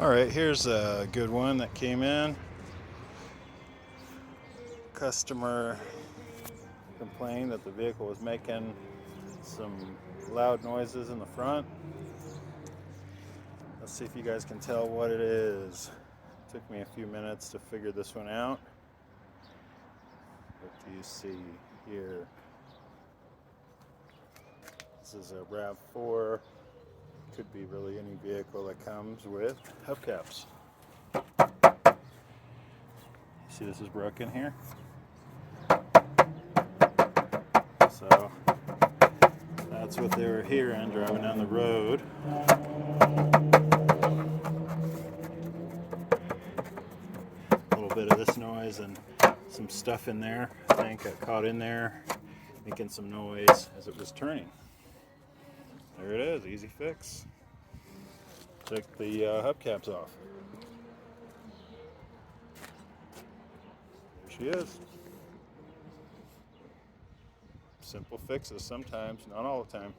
Alright, here's a good one that came in. Customer complained that the vehicle was making some loud noises in the front. Let's see if you guys can tell what it is. Took me a few minutes to figure this one out. What do you see here? This is a RAV4. Could be really any vehicle that comes with hubcaps. See, this is broken here. So that's what they were hearing driving down the road. A little bit of this noise and some stuff in there, I think, got caught in there making some noise as it was turning. There it is, easy fix. Check the hubcaps off. There she is. Simple fixes sometimes, not all the time.